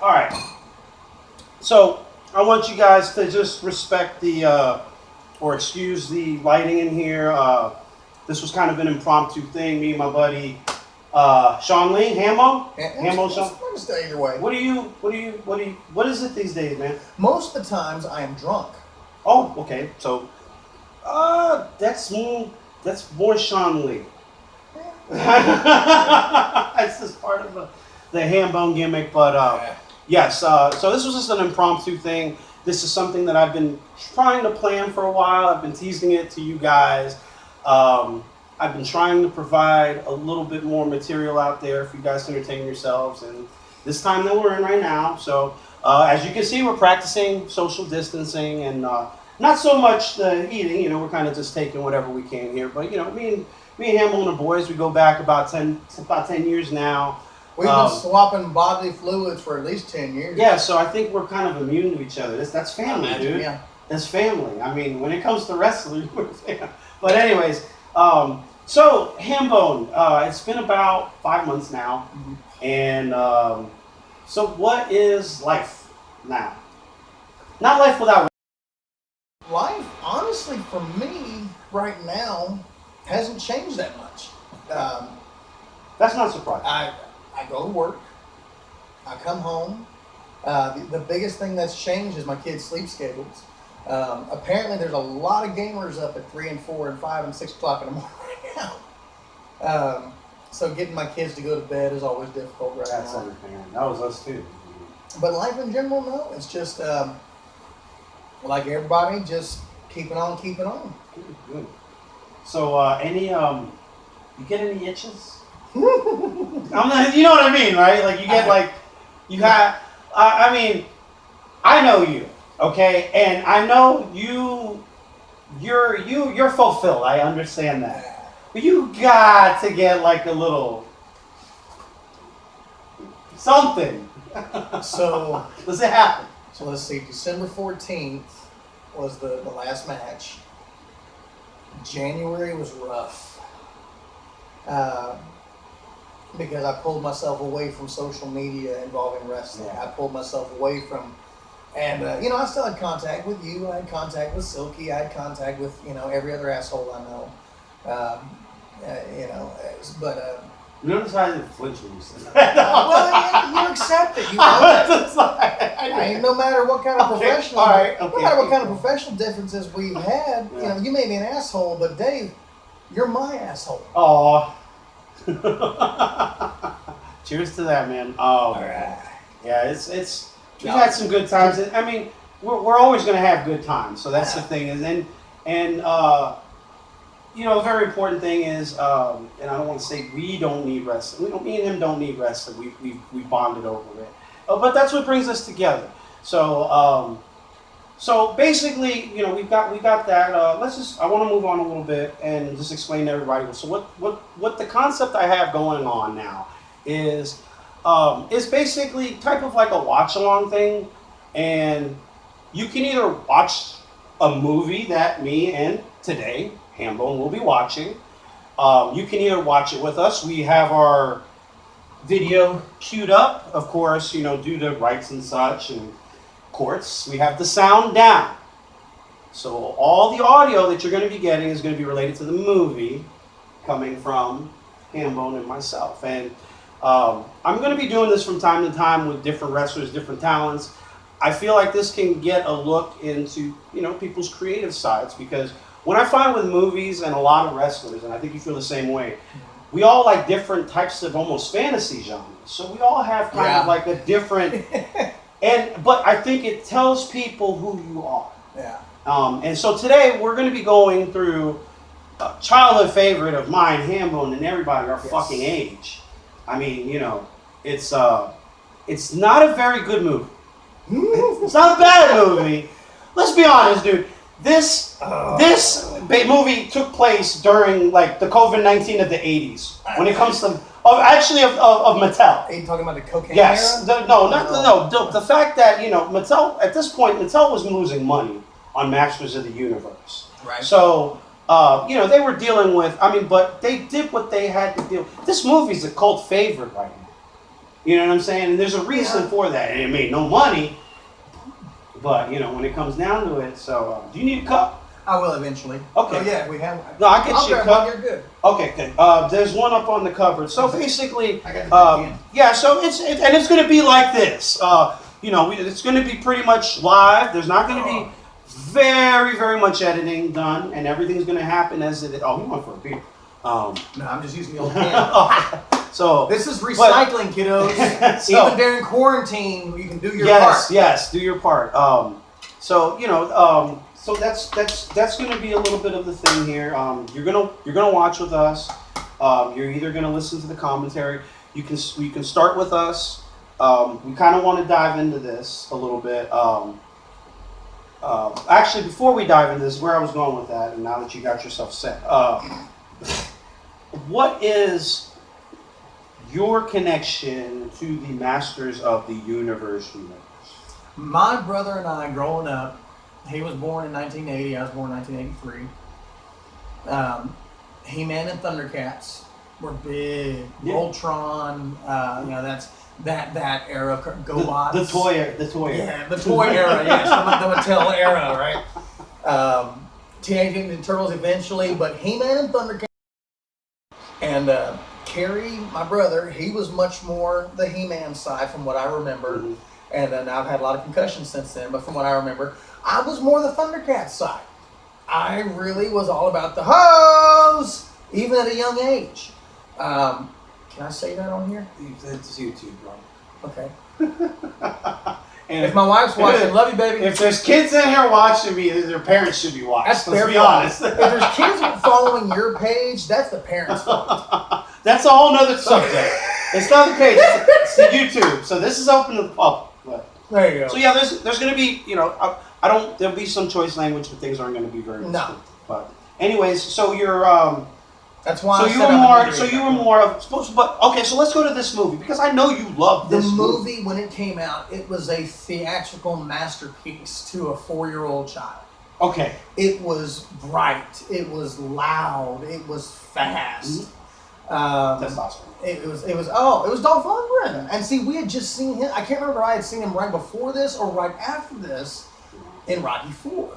All right. So I want you guys to just respect the, or excuse the lighting in here. This was kind of an impromptu thing. Me and my buddy, Sean Lee, Hambone. Hambone, Sean. I'm just either way. What is it these days, man? Most of the times I am drunk. Oh, okay. So, that's more Sean Lee. That's just part of the Hambone gimmick, but yes. So this was just an impromptu thing. This is something that I've been trying to plan for a while. I've been teasing it to you guys. I've been trying to provide a little bit more material out there for you guys to entertain yourselves. And this time that we're in right now, so as you can see, we're practicing social distancing and not so much the eating. You know, we're kind of just taking whatever we can here. But you know, me and Hambone and the boys, we go back about 10 years now. We've been swapping bodily fluids for at least 10 years. Yeah, so I think we're kind of immune to each other. That's family, dude. Yeah. That's family. I mean, when it comes to wrestling, we're family. But anyways, so Hambone, it's been about 5 months now. Mm-hmm. And so what is life now? Not life without. Life, honestly, for me, right now, hasn't changed that much. That's not surprising. I go to work. I come home. The biggest thing that's changed is my kids' sleep schedules. Apparently, there's a lot of gamers up at 3 and 4 and 5 and 6 o'clock in the morning right now. So getting my kids to go to bed is always difficult right That's now. understandable. That was us too. But life in general, no. It's just like everybody, just keeping on, keeping on. Good. So you get any itches? I'm not, you know what I mean, right? Like you get I mean, I know you, okay, and I know you're fulfilled. I understand that, but you got to get like a little something. So does it happen? So let's see. December 14th was the last match. January was rough. Because I pulled myself away from social media involving wrestling. Yeah. I pulled myself away from, and I still had contact with you. I had contact with Silky. I had contact with every other asshole I know. But you notice how I didn't flinch when you said that. Well, you accept it. You know no matter what kind of professional, no matter what kind of professional differences we've had, you may be an asshole, but Dave, you're my asshole. Aw. Cheers to that, man. All right. Yeah, it's we've had some good times. I mean, we're always going to have good times. So that's the thing. And a very important thing is, and I don't want to say we don't need wrestling. Me and him don't need wrestling. We bonded over it. But that's what brings us together. So so basically, we've got that. I want to move on a little bit and just explain to everybody. So what the concept I have going on now is basically type of like a watch along thing, and you can either watch a movie that me and today Hambone will be watching. You can either watch it with us. We have our video queued up, of course, due to rights and such and courts. We have the sound down. So all the audio that you're going to be getting is going to be related to the movie coming from Hambone and myself. And I'm going to be doing this from time to time with different wrestlers, different talents. I feel like this can get a look into, people's creative sides, because when I find with movies and a lot of wrestlers, and I think you feel the same way, we all like different types of almost fantasy genres. So we all have kind of like a different... But I think it tells people who you are. Yeah. And so today we're going to be going through a childhood favorite of mine, Hambone, and everybody our fucking age. I mean, it's not a very good movie. It's not a bad movie. Let's be honest, dude. This movie took place during like the COVID-19 of the 80s. When it comes to of Mattel. Are you talking about the cocaine yes. era? The fact that Mattel at this point was losing money on Masters of the Universe. Right. So they were dealing with. But they did what they had to do. This movie's a cult favorite right now. You know what I'm saying? And there's a reason for that. And it made no money, but you know when it comes down to it. So, do you need a cup? I will eventually. Okay. Oh, yeah, we have. No, I get you a cup. You're good. Okay, good. There's one up on the cupboard. So basically, I got the yeah. So it's going to be like this. You know, it's going to be pretty much live. There's not going to be very much editing done, and everything's going to happen as it. Oh, he went for a beer. No, I'm just using the old can. So this is recycling, kiddos. So, even during quarantine, you can do your part. Yes, do your part. So you know, so that's going to be a little bit of the thing here. You're gonna watch with us. You're either going to listen to the commentary. You can start with us. We kind of want to dive into this a little bit. Actually, before we dive into this, where I was going with that, and now that you got yourself set, what is your connection to the Masters of the Universe? My brother and I, growing up, he was born in 1980. I was born in 1983. He-Man and Thundercats were big. Yeah. Voltron, you know, that's that era. GoBots. The toy era. Yeah, the toy era. Yes, the Mattel era, right? Teenage Mutant Ninja Turtles eventually, but He-Man and Thundercats. And Kerry, my brother, he was much more the He-Man side from what I remember. Mm-hmm. And I've had a lot of concussions since then, but from what I remember, I was more the Thundercats side. I really was all about the hose, even at a young age. Can I say that on here? It's YouTube, bro. Okay. And if my wife's watching, love you, baby. If there's kids in here watching me, their parents should be watching. Let's be honest. If there's kids following your page, that's the parents' fault. That's a whole nother subject. It's not the page. It's the YouTube. So this is open to the public. But, there you go. So yeah, there's going to be, you know, I don't. There'll be some choice language, but things aren't going to be very. No. But anyways, so you're. That's why. So you were more of. But okay, so let's go to this movie because I know you love this movie. When it came out, it was a theatrical masterpiece to a 4-year-old child. Okay. It was bright. It was loud. It was fast. Mm-hmm. That's awesome. It was Dolph Lundgren. And see, we had just seen him. I can't remember if I had seen him right before this or right after this in Rocky IV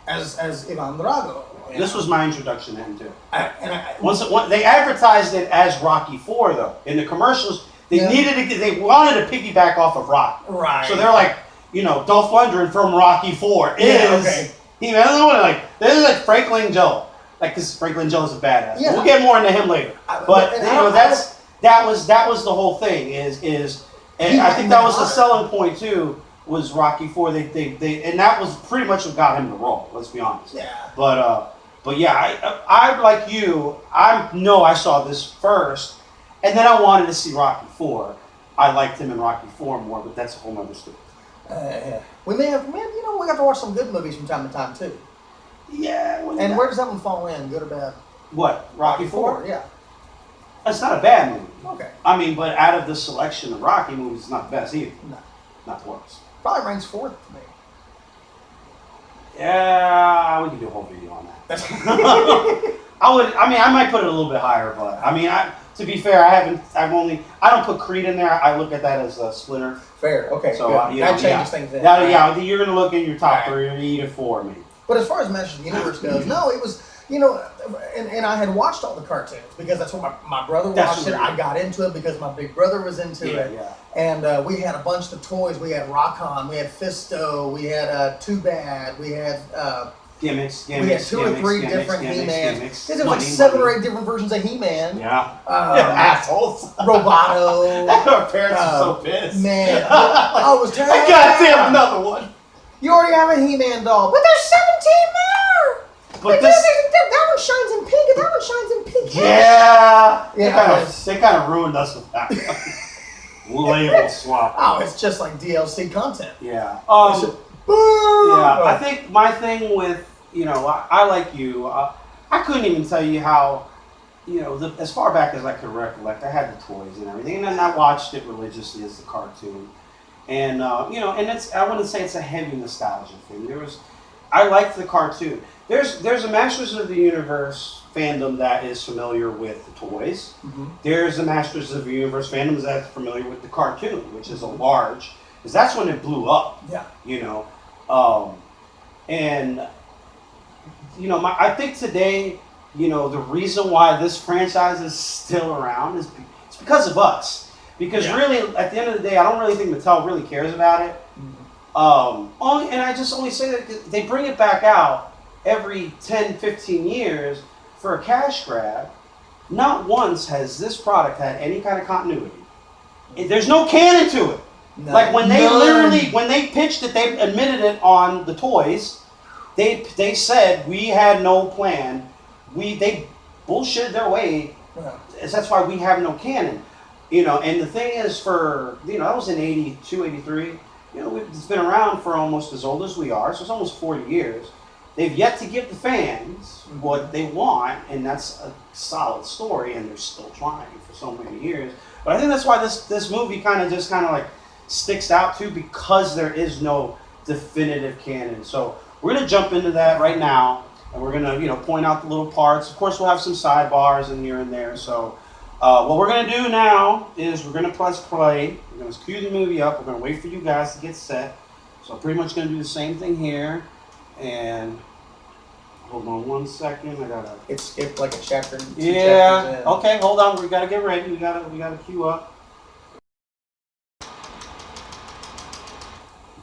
as Ivan Drago. This was my introduction to him too. Once they advertised it as Rocky IV though in the commercials, they wanted to piggyback off of Rocky. Right. So they're like, you know, Dolph Lundgren from Rocky IV is. He like this is like Franklin Joe. Like, because Franklin Joe is a badass. Yeah. We'll get more into him later. But you know, that was the whole thing. And I think that was the selling point too. Was Rocky IV? They and that was pretty much what got him the role. Let's be honest. Yeah. But yeah, I like you. I know I saw this first, and then I wanted to see Rocky IV. I liked him in Rocky IV more, but that's a whole other story. We may have, you know, we got to watch some good movies from time to time too. Yeah. And where does that one fall in, good or bad? What? Rocky IV? Yeah. It's not a bad movie. Okay. I mean, but out of the selection of Rocky movies, it's not the best either. No. Not the worst. Probably ranks 4th for me. Yeah, we can do a whole video on that. I might put it a little bit higher, but I mean, to be fair, I don't put Creed in there. I look at that as a Splinter. Fair. Okay. So that changes things. Then. Yeah, you're gonna look in your top 3 and eat it 4 maybe. But as far as Masters of the Universe goes, no, it was, you know, and I had watched all the cartoons because that's what my brother watched it. I got into it because my big brother was into it. Yeah. And we had a bunch of the toys. We had Rock-On, we had Fisto, we had Too Bad, we had... Gimmicks. We had 2 or 3 different He-Mans. Because there was like 7 or 8 different versions of He-Man. Yeah. Assholes. Roboto. Our parents are so pissed. Man. I was terrible. I goddamn another one. You already have a He-Man doll. But there's 17 more! But that one shines in pink and that one shines in pink. Yeah. They kind of ruined us with that. Label swap. Oh, it's just like DLC content. Yeah. Yeah. I think my thing with, you know, I like you. I couldn't even tell you how, you know, as far back as I could recollect, I had the toys and everything, and then I watched it religiously as the cartoon. And, you know, and I wouldn't say it's a heavy nostalgia thing. I like the cartoon. There's a Masters of the Universe fandom that is familiar with the toys. Mm-hmm. There's a Masters of the Universe fandom that's familiar with the cartoon, which is a large, because that's when it blew up. Yeah. You know, and you know, I think today, you know, the reason why this franchise is still around is it's because of us. Because really, at the end of the day, I don't really think Mattel really cares about it. And I just only say that they bring it back out every 10, 15 years for a cash grab. Not once has this product had any kind of continuity. There's no canon to it. No. Like when they pitched it, they admitted it on the toys. They said we had no plan. They bullshitted their way. Yeah. That's why we have no canon. You know, and the thing is, for, you know, that was in 82, 83. You know, it's been around for almost as old as we are, so it's almost 40 years. They've yet to give the fans what they want, and that's a solid story, and they're still trying for so many years. But I think that's why this movie kind of like sticks out too, because there is no definitive canon. So we're gonna jump into that right now, and we're gonna, you know, point out the little parts. Of course, we'll have some sidebars in here and there. So what we're gonna do now is we're gonna press play. We're gonna cue the movie up. We're gonna wait for you guys to get set. So I'm pretty much gonna do the same thing here. And hold on 1 second. I gotta. It skipped like a chapter. Yeah. Okay. Hold on. We gotta get ready. We gotta queue up.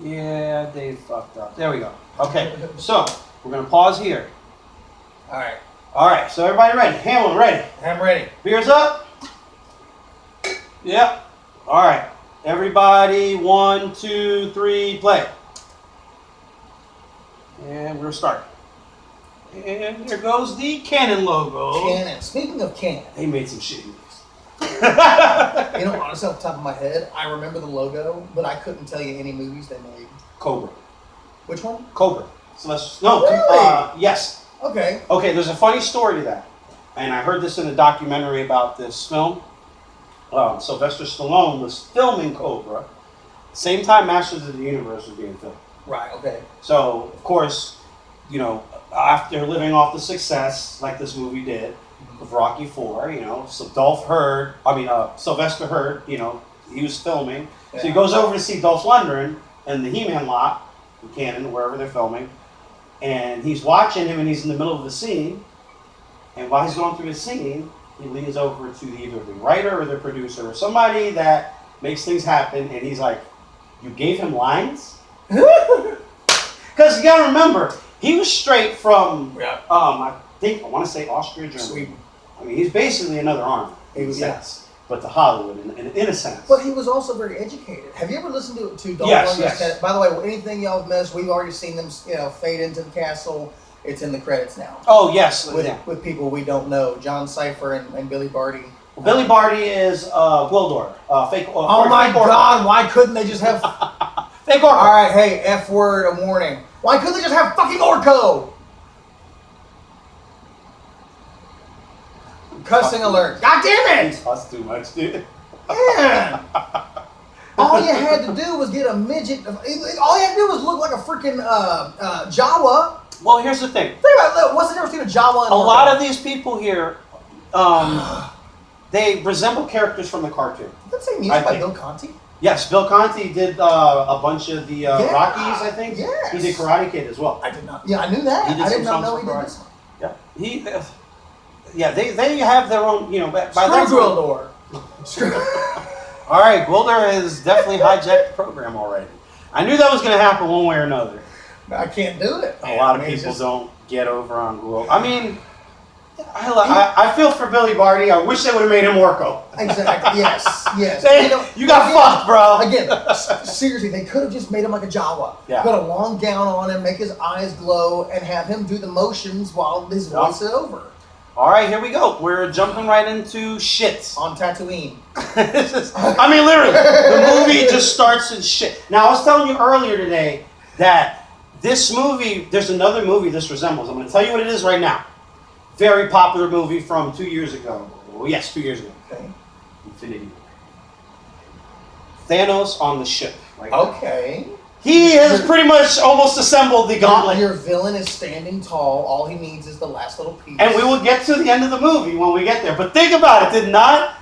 Yeah, Dave fucked up. There we go. Okay. So we're gonna pause here. All right. All right. So everybody ready? Hambone ready? I'm ready. Beers up. Yep. All right. Everybody, 1, 2, 3, play. And we're gonna start. And there goes the Canon logo. Canon. Speaking of Canon, they made some shit movies. You know, honestly, off the top of my head, I remember the logo, but I couldn't tell you any movies they made. Cobra. Which one? Cobra. No. Really? Yes. Okay. Okay. There's a funny story to that, and I heard this in a documentary about this film. Sylvester Stallone was filming Cobra, same time Masters of the Universe was being filmed. Right. Okay. So of course, you know, after living off the success like this movie did of Rocky IV, you know, so Sylvester Hurd, you know, he was filming. Yeah. So he goes over to see Dolph Lundgren in the He-Man lot, in Cannon, wherever they're filming, and he's watching him, and he's in the middle of the scene, and while he's going through the scene, he leans over to either the writer or the producer or somebody that makes things happen, and he's like, "You gave him lines?" Because you gotta remember, he was straight from, I want to say Austria, Germany. Sweden. I mean, he's basically another Arnold, yes, but to Hollywood in a sense. But he was also very educated. Have you ever listened to Dolph Lundgren's? Yes. By the way, anything y'all have missed, we've already seen them, you know, fade into the castle. It's in the credits now. Oh yes, with people we don't know, John Cipher and Billy Barty. Well, Billy Barty is Gwildor, fake. Oh my God! Why couldn't they just have fake Orko? All right, hey, F word, a warning. Why couldn't they just have fucking Orko? Cussing alert! God damn it! He cussed too much, dude. Man. All you had to do was get a midget. All you had to do was look like a freaking Jawa. Well, here's the thing. Think about it. What's the difference between a Jawa and a lot of these people here, they resemble characters from the cartoon. That's say music by Bill Conti? Yes, Bill Conti did a bunch of the Rockies, I think. Yes. He did Karate Kid as well. I did not. Yeah, I knew that. I did not know he did this one. Yeah. They have their own, you know. By Gwildor. All right, Gwildor has definitely hijacked the program already. I knew that was going to happen one way or another. I can't do it. A lot of people don't get over on Gwildor. I mean, I feel for Billy Barty. I wish they would have made him Orko. Exactly. Yes. You got fucked, bro. Again, seriously, they could have just made him like a Jawa. Yeah. Put a long gown on him, make his eyes glow, and have him do the motions while his voice is over. All right, here we go. We're jumping right into shit. On Tatooine. I mean, literally, the movie just starts in shit. Now, I was telling you earlier today that this movie, there's another movie this resembles. I'm going to tell you what it is right now. Very popular movie from 2 years ago. Well, yes, 2 years ago. Okay. Infinity War. Thanos on the ship. Right okay. now. He has pretty much almost assembled the gauntlet. Your villain is standing tall. All he needs is the last little piece. And we will get to the end of the movie when we get there. But think about it. Did not